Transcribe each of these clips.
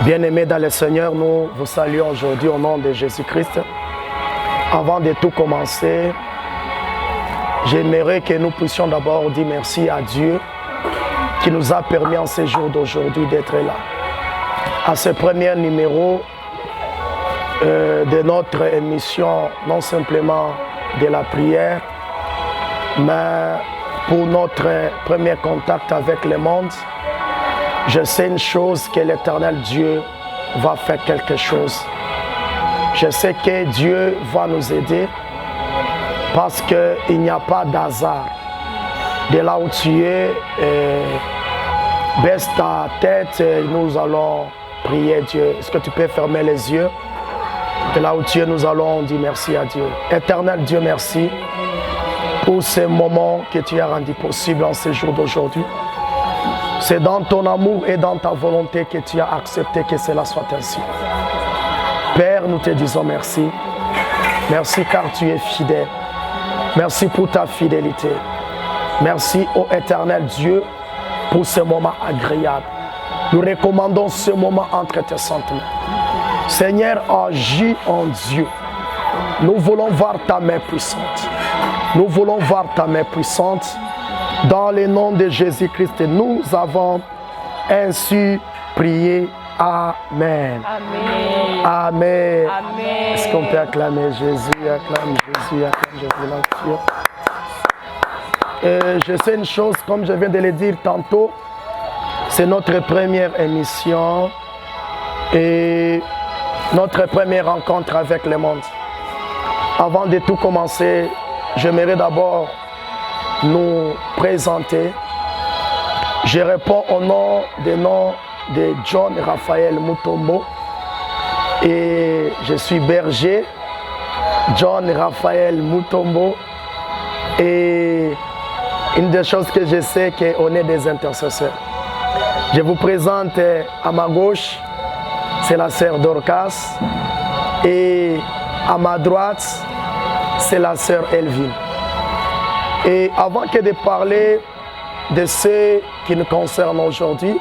Bien-aimés dans le Seigneur, nous vous saluons aujourd'hui au nom de Jésus-Christ. Avant de tout commencer, j'aimerais que nous puissions d'abord dire merci à Dieu qui nous a permis en ce jour d'aujourd'hui d'être là. À ce premier numéro de notre émission, non simplement de la prière, mais pour notre premier contact avec le monde, je sais une chose, que l'Éternel Dieu va faire quelque chose. Je sais que Dieu va nous aider parce qu'il n'y a pas d'hasard. De là où tu es, baisse ta tête et nous allons prier Dieu. Est-ce que tu peux fermer les yeux? De là où tu es, nous allons dire merci à Dieu. Éternel Dieu, merci pour ce moment que tu as rendu possible en ce jour d'aujourd'hui. C'est dans ton amour et dans ta volonté que tu as accepté que cela soit ainsi. Père, nous te disons merci. Merci car tu es fidèle. Merci pour ta fidélité. Merci ô éternel Dieu pour ce moment agréable. Nous recommandons ce moment entre tes saintes mains. Seigneur, agis en Dieu. Nous voulons voir ta main puissante. Nous voulons voir ta main puissante. Dans le nom de Jésus-Christ, nous avons ainsi prié. Amen. Amen. Amen. Amen. Est-ce qu'on peut acclamer Jésus? Acclame Jésus, acclame Jésus. Je sais une chose, comme je viens de le dire tantôt, c'est notre première émission et notre première rencontre avec le monde. Avant de tout commencer, j'aimerais d'abord nous présenter. Je réponds au nom de John Raphaël Mutombo et je suis berger John Raphaël Mutombo, et une des choses que je sais, c'est qu'on est des intercesseurs. Je vous présente à ma gauche, c'est la sœur Dorcas, et à ma droite, c'est la sœur Elvine. Et avant que de parler de ce qui nous concerne aujourd'hui,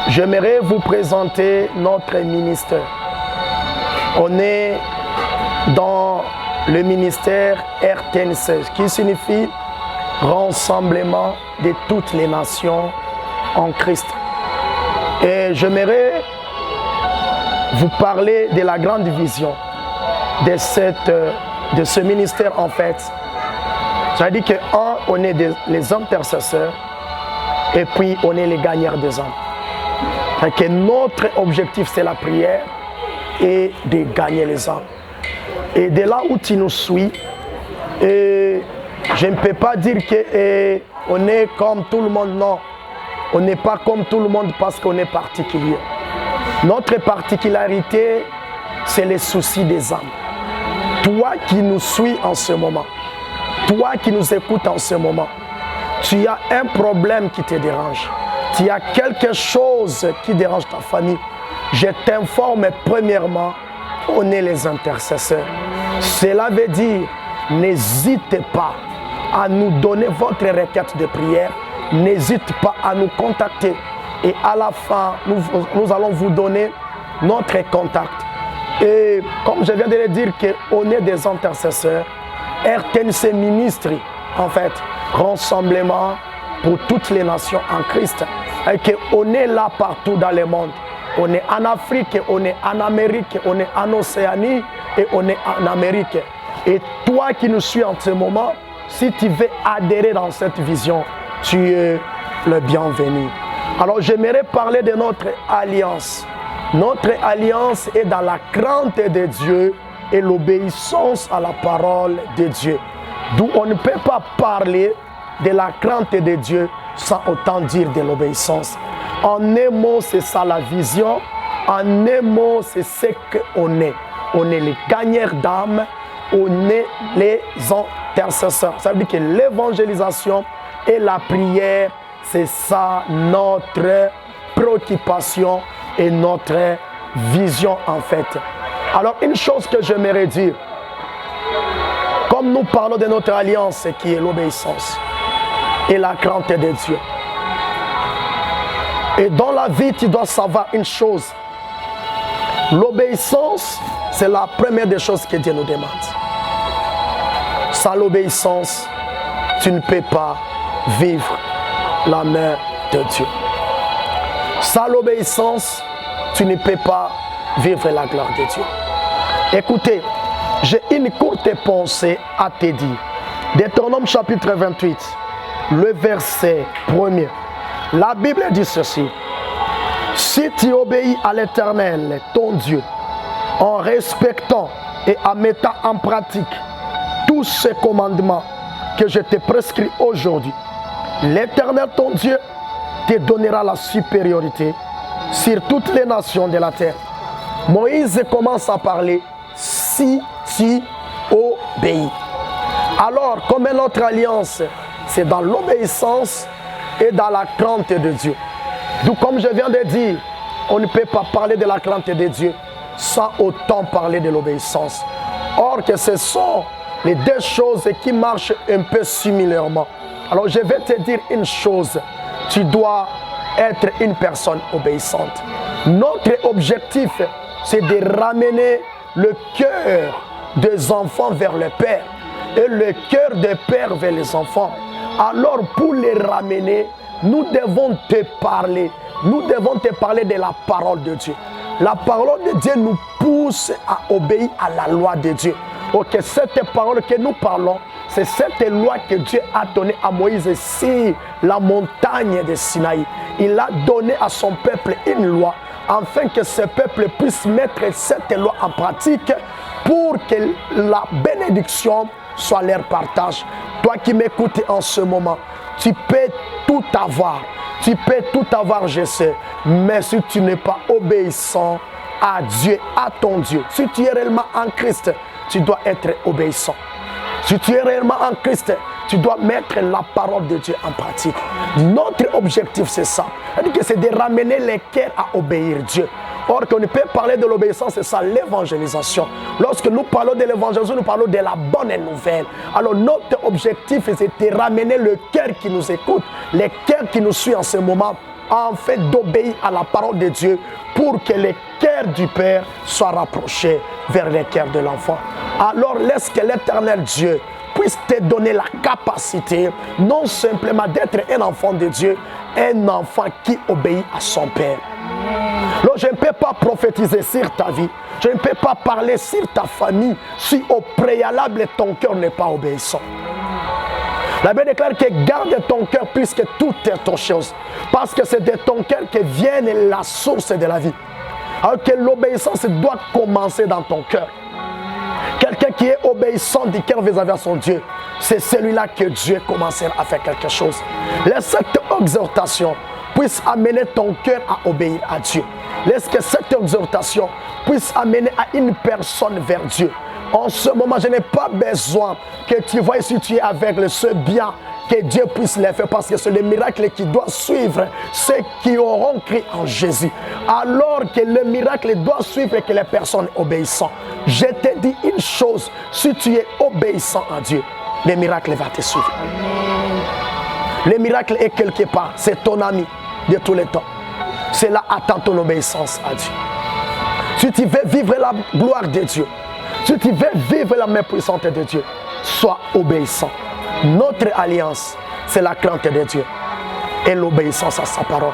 j'aimerais vous présenter notre ministère. On est dans le ministère RTNC, qui signifie Rassemblement de toutes les nations en Christ. Et j'aimerais vous parler de la grande vision de ce ministère en fait. C'est-à-dire que, on est les intercesseurs et puis on est les gagnants des âmes. Que notre objectif, c'est la prière et de gagner les âmes. Et de là où tu nous suis, et je ne peux pas dire qu'on est comme tout le monde, non. On n'est pas comme tout le monde parce qu'on est particulier. Notre particularité, c'est les soucis des âmes. Toi qui nous suis en ce moment, toi qui nous écoutes en ce moment, tu as un problème qui te dérange. Tu as quelque chose qui dérange ta famille. Je t'informe premièrement, on est les intercesseurs. Cela veut dire, n'hésitez pas à nous donner votre requête de prière. N'hésitez pas à nous contacter. Et à la fin, nous allons vous donner notre contact. Et comme je viens de le dire, qu'on est des intercesseurs, RTNC Ministry, en fait, rassemblement pour toutes les nations en Christ. Et qu'on est là partout dans le monde. On est en Afrique, on est en Amérique, on est en Océanie et on est en Amérique. Et toi qui nous suis en ce moment, si tu veux adhérer dans cette vision, tu es le bienvenu. Alors j'aimerais parler de notre alliance. Notre alliance est dans la crainte de Dieu et l'obéissance à la parole de Dieu. D'où on ne peut pas parler de la crainte de Dieu sans autant dire de l'obéissance. En un mot, c'est ça la vision. En un mot, c'est ce qu'on est. On est les gagnants d'âme, on est les intercesseurs. Ça veut dire que l'évangélisation et la prière, c'est ça notre préoccupation et notre vision en fait. Alors une chose que j'aimerais dire, comme nous parlons de notre alliance qui est l'obéissance et la crainte de Dieu, Et dans la vie, tu dois savoir une chose. L'obéissance, c'est la première des choses que Dieu nous demande. Sans l'obéissance, tu ne peux pas vivre la main de Dieu. Sans l'obéissance, tu ne peux pas vivre la gloire de Dieu. Écoutez, j'ai une courte pensée à te dire. Deutéronome chapitre 28, le verset 1er. La Bible dit ceci. Si tu obéis à l'Éternel, ton Dieu, en respectant et en mettant en pratique tous ces commandements que je te prescris aujourd'hui, l'Éternel, ton Dieu, te donnera la supériorité sur toutes les nations de la terre. Moïse commence à parler si tu obéis. Alors, comme notre alliance, c'est dans l'obéissance et dans la crainte de Dieu. Donc, comme je viens de dire, on ne peut pas parler de la crainte de Dieu sans autant parler de l'obéissance. Or que ce sont les deux choses qui marchent un peu similairement. Alors, je vais te dire une chose. Tu dois être une personne obéissante. Notre objectif, c'est de ramener le cœur des enfants vers le Père et le cœur des pères vers les enfants. Alors pour les ramener, nous devons te parler. Nous devons te parler de la parole de Dieu. La parole de Dieu nous pousse à obéir à la loi de Dieu. Ok, cette parole que nous parlons, c'est cette loi que Dieu a donnée à Moïse sur la montagne de Sinaï. Il a donné à son peuple une loi afin que ce peuple puisse mettre cette loi en pratique pour que la bénédiction soit leur partage. Toi qui m'écoutes en ce moment, tu peux tout avoir. Tu peux tout avoir, je sais. Mais si tu n'es pas obéissant à Dieu, à ton Dieu, si tu es réellement en Christ, tu dois être obéissant. Si tu es réellement en Christ, tu dois mettre la parole de Dieu en pratique. Notre objectif, c'est ça. C'est de ramener les cœurs à obéir Dieu. Or, qu'on ne peut parler de l'obéissance, c'est ça, l'évangélisation. Lorsque nous parlons de l'évangélisation, nous parlons de la bonne nouvelle. Alors, notre objectif, c'est de ramener le cœur qui nous écoute, les cœurs qui nous suivent en ce moment, en fait d'obéir à la parole de Dieu pour que les cœurs du Père soient rapprochés vers les cœurs de l'enfant. Alors, laisse que l'Éternel Dieu puisse te donner la capacité non simplement d'être un enfant de Dieu, un enfant qui obéit à son Père. Alors, je ne peux pas prophétiser sur ta vie, je ne peux pas parler sur ta famille si au préalable ton cœur n'est pas obéissant. La Bible déclare que garde ton cœur puisque tout est ton chose. Parce que c'est de ton cœur que vient la source de la vie. Alors que l'obéissance doit commencer dans ton cœur. Quelqu'un qui est obéissant du cœur vis-à-vis de son Dieu, c'est celui-là que Dieu commencera à faire quelque chose. Laisse cette exhortation puisse amener ton cœur à obéir à Dieu. Laisse que cette exhortation puisse amener à une personne vers Dieu. En ce moment, je n'ai pas besoin que tu vois si tu es aveugle, ce bien que Dieu puisse les faire parce que c'est le miracle qui doit suivre ceux qui auront cru en Jésus. Alors que le miracle doit suivre que les personnes obéissent. Je te dis une chose, si tu es obéissant à Dieu, le miracle va te suivre. Le miracle est quelque part, c'est ton ami de tous les temps. Cela attend ton obéissance à Dieu. Si tu veux vivre la gloire de Dieu, si tu veux vivre la main puissante de Dieu, sois obéissant. Notre alliance, c'est la crainte de Dieu et l'obéissance à sa parole.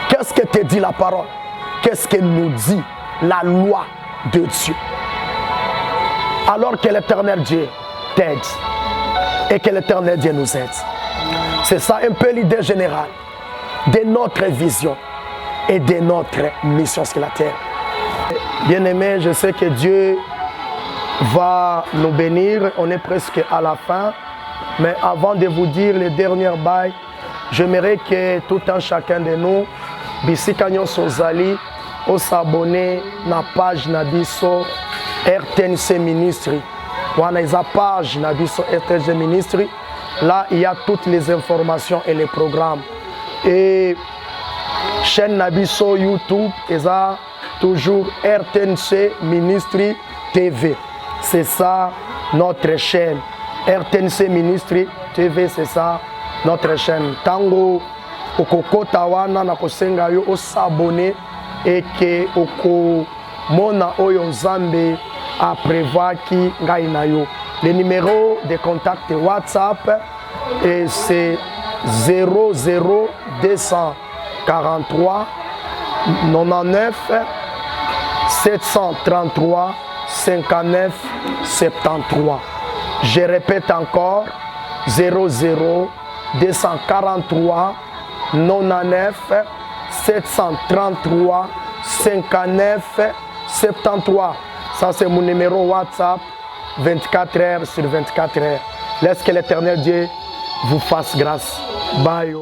Qu'est-ce que te dit la parole? Qu'est-ce que nous dit la loi de Dieu? Alors que l'Éternel Dieu t'aide et que l'Éternel Dieu nous aide. C'est ça un peu l'idée générale de notre vision et de notre mission sur la terre. Bien-aimés, je sais que Dieu va nous bénir. On est presque à la fin. Mais avant de vous dire les dernières bails, j'aimerais que tout un chacun de nous, bisika nyonso ozali, s'abonner na page na biso RTNC Ministry. Wana eza page na biso RTNC Ministry. Là, il y a toutes les informations et les programmes. Et chaîne na biso YouTube, eza toujours RTNC Ministry TV. C'est ça notre chaîne. RTNC Ministry TV, c'est ça notre chaîne. Tango okokota wana na kosenga yo osabone eke okomona oyo Nzambe a prévoaki ngai na yo. Le numéro de contact WhatsApp et c'est 00243 99 733 59 73. Je répète encore 00243 99 733 59 73. Ça c'est mon numéro WhatsApp 24 heures sur 24 heures. Laisse que l'Éternel Dieu vous fasse grâce. Bye.